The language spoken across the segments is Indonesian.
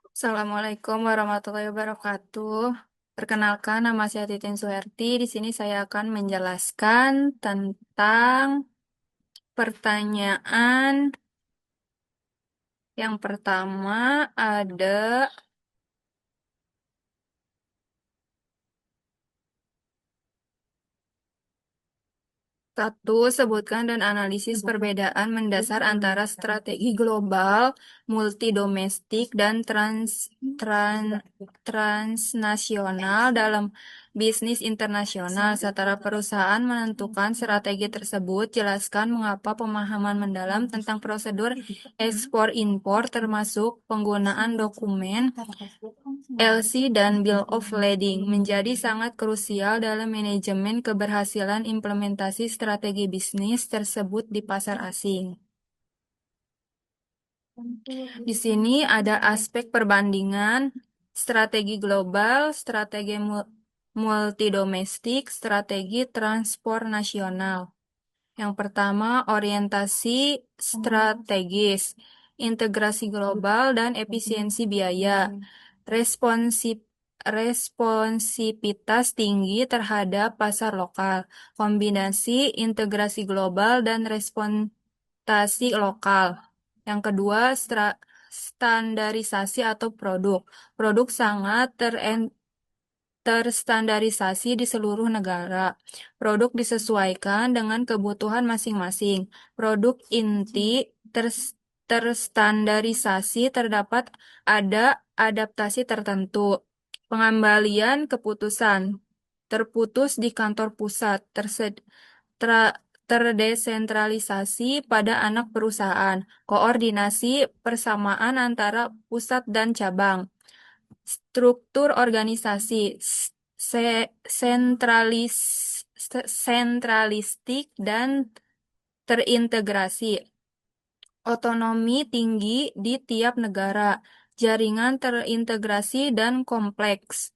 Assalamualaikum warahmatullahi wabarakatuh. Perkenalkan, nama saya Titin Suherti. Di sini saya akan menjelaskan tentang pertanyaan yang pertama ada. Satu, sebutkan dan analisis perbedaan mendasar antara strategi global, multidomestik, dan transnasional dalam bisnis internasional. Setelah perusahaan menentukan strategi tersebut, jelaskan mengapa pemahaman mendalam tentang prosedur ekspor-impor termasuk penggunaan dokumen LC dan Bill of Lading menjadi sangat krusial dalam manajemen keberhasilan implementasi strategi bisnis tersebut di pasar asing. Di sini ada aspek perbandingan strategi global, strategi multidomestik, strategi transport nasional. Yang pertama, orientasi strategis, integrasi global dan efisiensi biaya, responsif responsivitas tinggi terhadap pasar lokal, kombinasi integrasi global dan responsasi lokal. Yang kedua, standarisasi atau produk. Produk sangat terstandarisasi di seluruh negara. Produk disesuaikan dengan kebutuhan masing-masing. Produk inti terstandarisasi terdapat ada adaptasi tertentu. Pengembalian keputusan terputus di kantor pusat, terdesentralisasi pada anak perusahaan, koordinasi persamaan antara pusat dan cabang. Struktur organisasi sentralistik dan terintegrasi. Otonomi tinggi di tiap negara. Jaringan terintegrasi dan kompleks.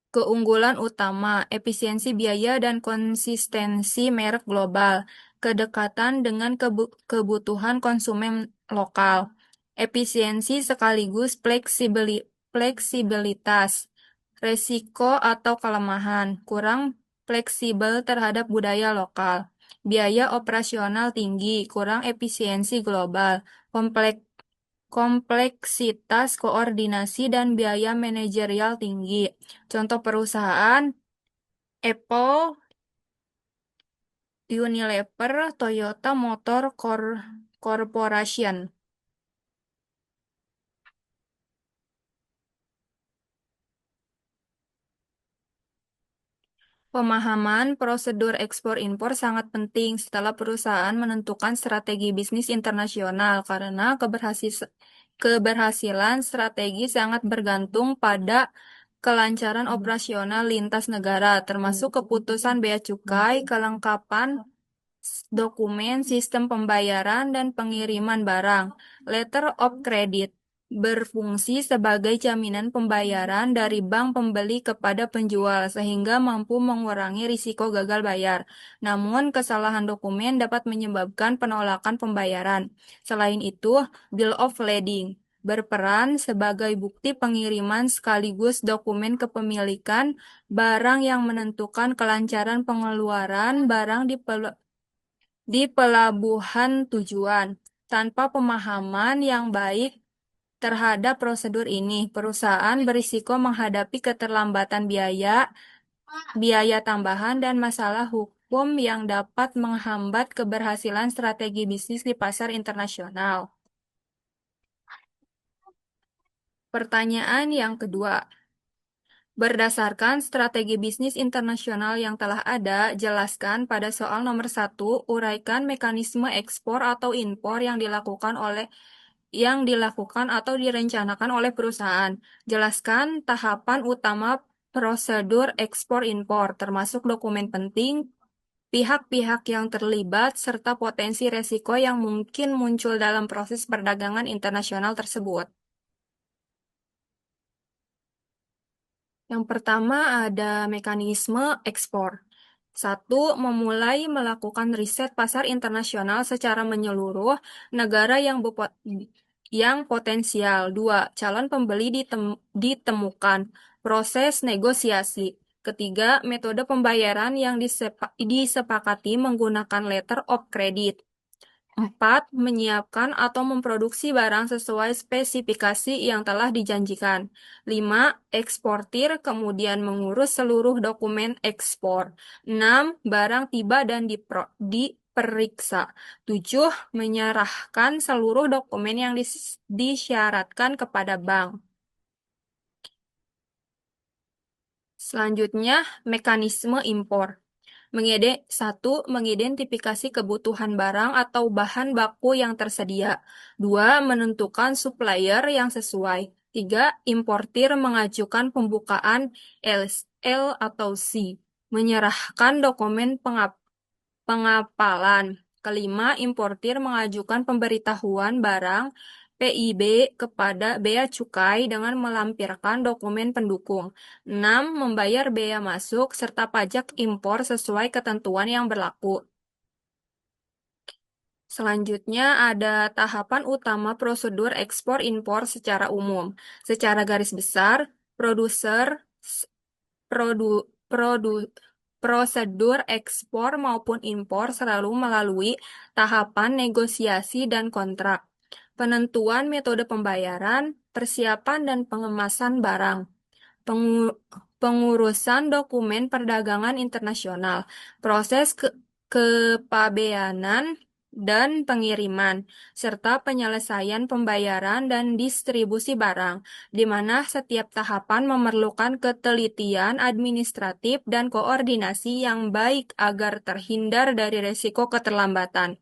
Keunggulan utama, efisiensi biaya dan konsistensi merek global, kedekatan dengan kebutuhan konsumen lokal, efisiensi sekaligus fleksibilitas, resiko atau kelemahan, kurang fleksibel terhadap budaya lokal, biaya operasional tinggi, kurang efisiensi global, kompleksitas koordinasi dan biaya manajerial tinggi. Contoh perusahaan: Apple, Unilever, Toyota Motor Corporation. Pemahaman prosedur ekspor-impor sangat penting setelah perusahaan menentukan strategi bisnis internasional karena keberhasilan strategi sangat bergantung pada kelancaran operasional lintas negara, termasuk keputusan bea cukai, kelengkapan dokumen, sistem pembayaran, dan pengiriman barang. Letter of credit berfungsi sebagai jaminan pembayaran dari bank pembeli kepada penjual sehingga mampu mengurangi risiko gagal bayar. Namun, kesalahan dokumen dapat menyebabkan penolakan pembayaran. Selain itu, Bill of Lading berperan sebagai bukti pengiriman sekaligus dokumen kepemilikan barang yang menentukan kelancaran pengeluaran barang di pelabuhan tujuan. Tanpa pemahaman yang baik terhadap prosedur ini, perusahaan berisiko menghadapi keterlambatan biaya, biaya tambahan, dan masalah hukum yang dapat menghambat keberhasilan strategi bisnis di pasar internasional. Pertanyaan yang kedua. Berdasarkan strategi bisnis internasional yang telah ada, jelaskan pada soal nomor 1, uraikan mekanisme ekspor atau impor yang dilakukan atau direncanakan oleh perusahaan. Jelaskan tahapan utama prosedur ekspor-impor, termasuk dokumen penting, pihak-pihak yang terlibat, serta potensi resiko yang mungkin muncul dalam proses perdagangan internasional tersebut. Yang pertama ada mekanisme ekspor. Satu, memulai melakukan riset pasar internasional secara menyeluruh negara yang potensial. Dua, calon pembeli ditemukan. Proses negosiasi. Ketiga, metode pembayaran yang disepakati menggunakan letter of credit. Empat, menyiapkan atau memproduksi barang sesuai spesifikasi yang telah dijanjikan. Lima, eksportir kemudian mengurus seluruh dokumen ekspor. Enam, barang tiba dan diperiksa. Tujuh, menyerahkan seluruh dokumen yang disyaratkan kepada bank. Selanjutnya, mekanisme impor. Satu, mengidentifikasi kebutuhan barang atau bahan baku yang tersedia. Dua, menentukan supplier yang sesuai. Tiga, importir mengajukan pembukaan LL atau C. Menyerahkan dokumen pengapalan. Kelima, importir mengajukan pemberitahuan barang PIB kepada bea cukai dengan melampirkan dokumen pendukung. 6. Membayar bea masuk serta pajak impor sesuai ketentuan yang berlaku. Selanjutnya ada tahapan utama prosedur ekspor-impor secara umum. Secara garis besar, produser produ, produ, prosedur ekspor maupun impor selalu melalui tahapan negosiasi dan kontrak, penentuan metode pembayaran, persiapan dan pengemasan barang, pengurusan dokumen perdagangan internasional, proses kepabeanan dan pengiriman, serta penyelesaian pembayaran dan distribusi barang, di mana setiap tahapan memerlukan ketelitian administratif dan koordinasi yang baik agar terhindar dari risiko keterlambatan,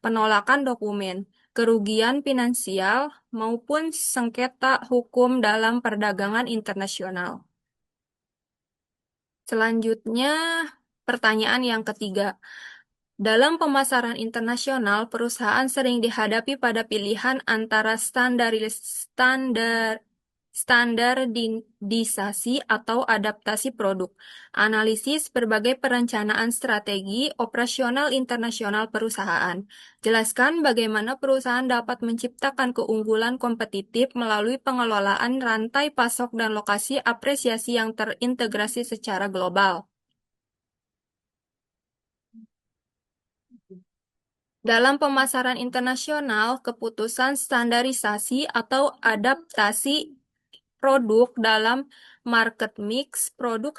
penolakan dokumen, kerugian finansial, maupun sengketa hukum dalam perdagangan internasional. Selanjutnya, pertanyaan yang ketiga. Dalam pemasaran internasional, perusahaan sering dihadapi pada pilihan antara standarisasi atau adaptasi produk. Analisis berbagai perencanaan strategi operasional internasional perusahaan. Jelaskan bagaimana perusahaan dapat menciptakan keunggulan kompetitif melalui pengelolaan rantai pasok dan lokasi apresiasi yang terintegrasi secara global. Dalam pemasaran internasional, keputusan standarisasi atau adaptasi produk dalam market mix, produk,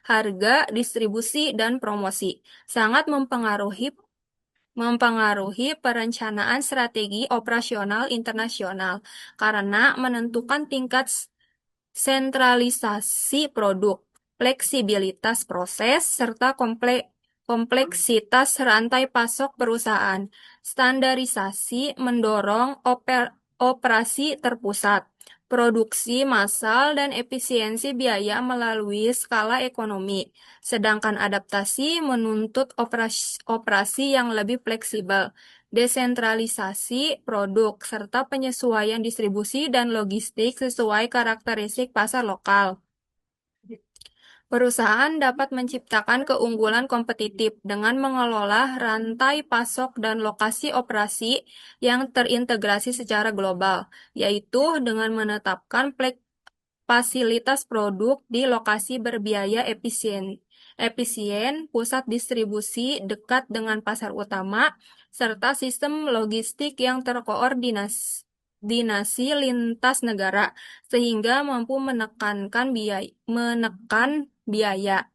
harga, distribusi, dan promosi sangat mempengaruhi perencanaan strategi operasional internasional karena menentukan tingkat sentralisasi produk, fleksibilitas proses, serta kompleksitas rantai pasok perusahaan. Standarisasi mendorong operasi terpusat, produksi massal, dan efisiensi biaya melalui skala ekonomi. Sedangkan adaptasi menuntut operasi yang lebih fleksibel, desentralisasi produk, serta penyesuaian distribusi dan logistik sesuai karakteristik pasar lokal. Perusahaan dapat menciptakan keunggulan kompetitif dengan mengelola rantai pasok dan lokasi operasi yang terintegrasi secara global, yaitu dengan menetapkan fasilitas produk di lokasi berbiaya efisien, pusat distribusi dekat dengan pasar utama, serta sistem logistik yang terkoordinasi lintas negara, sehingga mampu menekan biaya,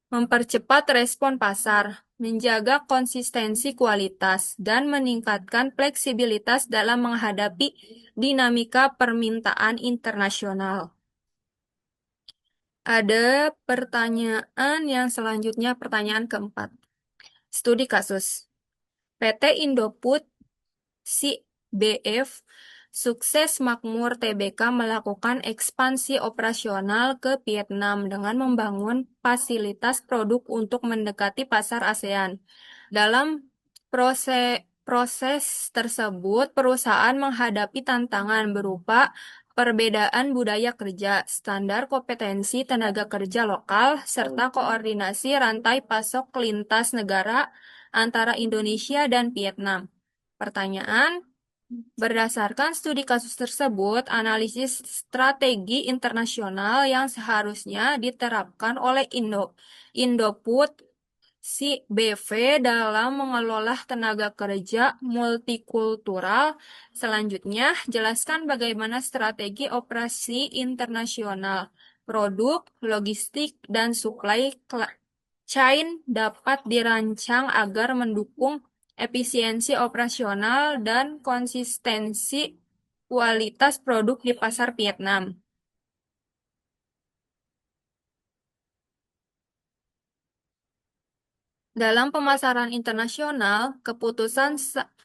mempercepat respon pasar, menjaga konsistensi kualitas, dan meningkatkan fleksibilitas dalam menghadapi dinamika permintaan internasional. Ada pertanyaan yang selanjutnya, pertanyaan keempat. Studi kasus. PT Indofood CBF sukses makmur TBK melakukan ekspansi operasional ke Vietnam dengan membangun fasilitas produk untuk mendekati pasar ASEAN. Dalam proses tersebut, perusahaan menghadapi tantangan berupa perbedaan budaya kerja, standar kompetensi tenaga kerja lokal, serta koordinasi rantai pasok lintas negara antara Indonesia dan Vietnam. Pertanyaan, berdasarkan studi kasus tersebut, analisis strategi internasional yang seharusnya diterapkan oleh Indoput si BV dalam mengelola tenaga kerja multikultural. Selanjutnya, jelaskan bagaimana strategi operasi internasional, produk, logistik, dan supply chain dapat dirancang agar mendukung efisiensi operasional dan konsistensi kualitas produk di pasar Vietnam. Dalam pemasaran internasional, keputusan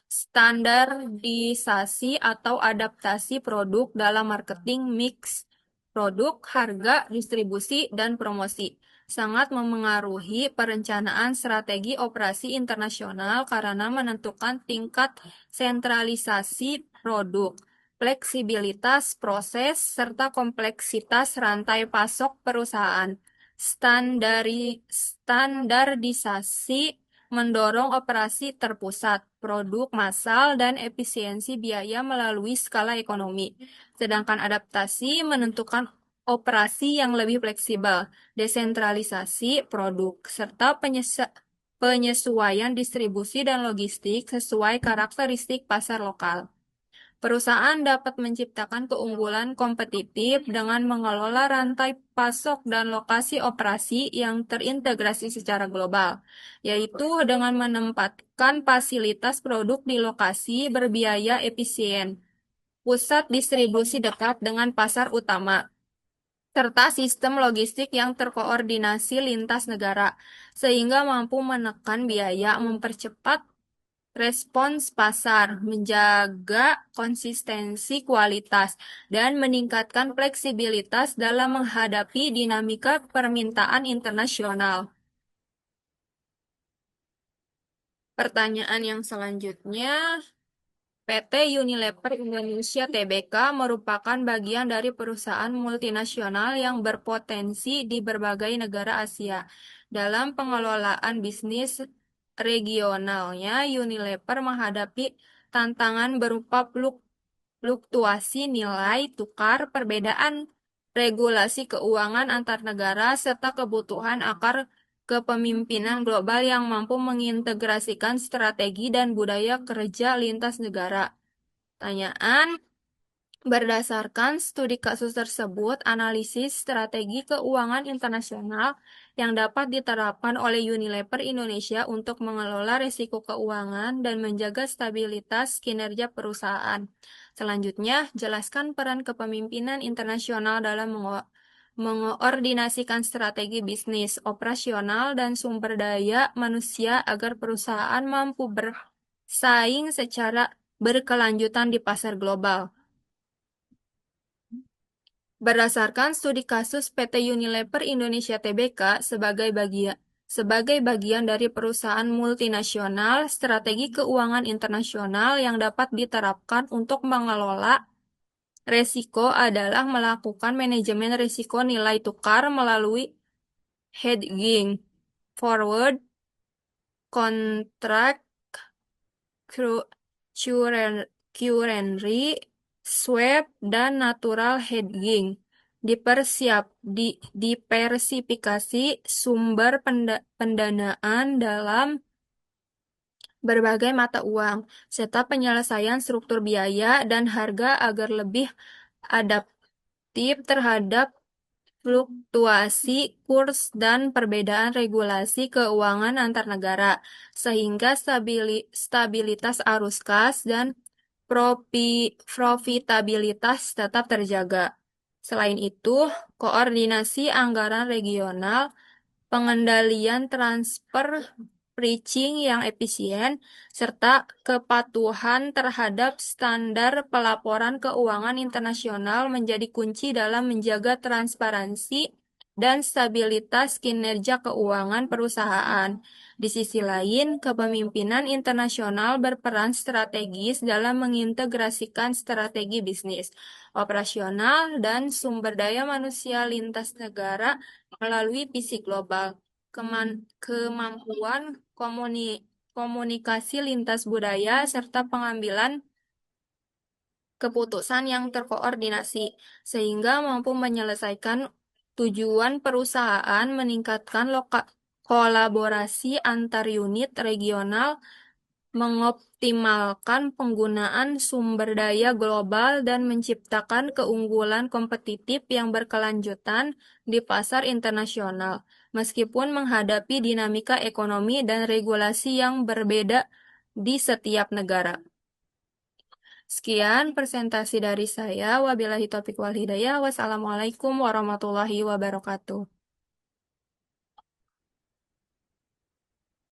standarisasi atau adaptasi produk dalam marketing mix produk, harga, distribusi, dan promosi sangat memengaruhi perencanaan strategi operasi internasional karena menentukan tingkat sentralisasi produk, fleksibilitas proses, serta kompleksitas rantai pasok perusahaan. Standarisasi mendorong operasi terpusat, produk massal, dan efisiensi biaya melalui skala ekonomi. Sedangkan adaptasi menentukan operasi yang lebih fleksibel, desentralisasi produk, serta penyesuaian distribusi dan logistik sesuai karakteristik pasar lokal. Perusahaan dapat menciptakan keunggulan kompetitif dengan mengelola rantai pasok dan lokasi operasi yang terintegrasi secara global, yaitu dengan menempatkan fasilitas produk di lokasi berbiaya efisien, pusat distribusi dekat dengan pasar utama, serta sistem logistik yang terkoordinasi lintas negara, sehingga mampu menekan biaya, mempercepat respons pasar, menjaga konsistensi kualitas, dan meningkatkan fleksibilitas dalam menghadapi dinamika permintaan internasional. Pertanyaan yang selanjutnya, PT Unilever Indonesia Tbk merupakan bagian dari perusahaan multinasional yang berpotensi di berbagai negara Asia. Dalam pengelolaan bisnis regionalnya, Unilever menghadapi tantangan berupa fluktuasi nilai tukar, perbedaan regulasi keuangan antar negara, serta kebutuhan akar kepemimpinan global yang mampu mengintegrasikan strategi dan budaya kerja lintas negara. Pertanyaan, berdasarkan studi kasus tersebut, analisis strategi keuangan internasional yang dapat diterapkan oleh Unilever Indonesia untuk mengelola risiko keuangan dan menjaga stabilitas kinerja perusahaan. Selanjutnya, jelaskan peran kepemimpinan internasional dalam mengoordinasikan strategi bisnis, operasional, dan sumber daya manusia agar perusahaan mampu bersaing secara berkelanjutan di pasar global. Berdasarkan studi kasus PT Unilever Indonesia Tbk sebagai bagian dari perusahaan multinasional, strategi keuangan internasional yang dapat diterapkan untuk mengelola resiko adalah melakukan manajemen risiko nilai tukar melalui hedging, forward contract, currency swap, dan natural hedging. Diversifikasi sumber pendanaan dalam berbagai mata uang, serta penyelesaian struktur biaya dan harga agar lebih adaptif terhadap fluktuasi kurs dan perbedaan regulasi keuangan antar negara, sehingga stabilitas arus kas dan profitabilitas tetap terjaga. Selain itu, koordinasi anggaran regional, pengendalian transfer pricing yang efisien, serta kepatuhan terhadap standar pelaporan keuangan internasional menjadi kunci dalam menjaga transparansi dan stabilitas kinerja keuangan perusahaan. Di sisi lain, kepemimpinan internasional berperan strategis dalam mengintegrasikan strategi bisnis, operasional, dan sumber daya manusia lintas negara melalui visi global. Kemampuan komunikasi lintas budaya serta pengambilan keputusan yang terkoordinasi, sehingga mampu menyelesaikan tujuan perusahaan, meningkatkan kolaborasi antar unit regional, mengoptimalkan penggunaan sumber daya global, dan menciptakan keunggulan kompetitif yang berkelanjutan di pasar internasional, meskipun menghadapi dinamika ekonomi dan regulasi yang berbeda di setiap negara. Sekian presentasi dari saya. Wabillahi taufiq wal hidayah. Wassalamualaikum warahmatullahi wabarakatuh.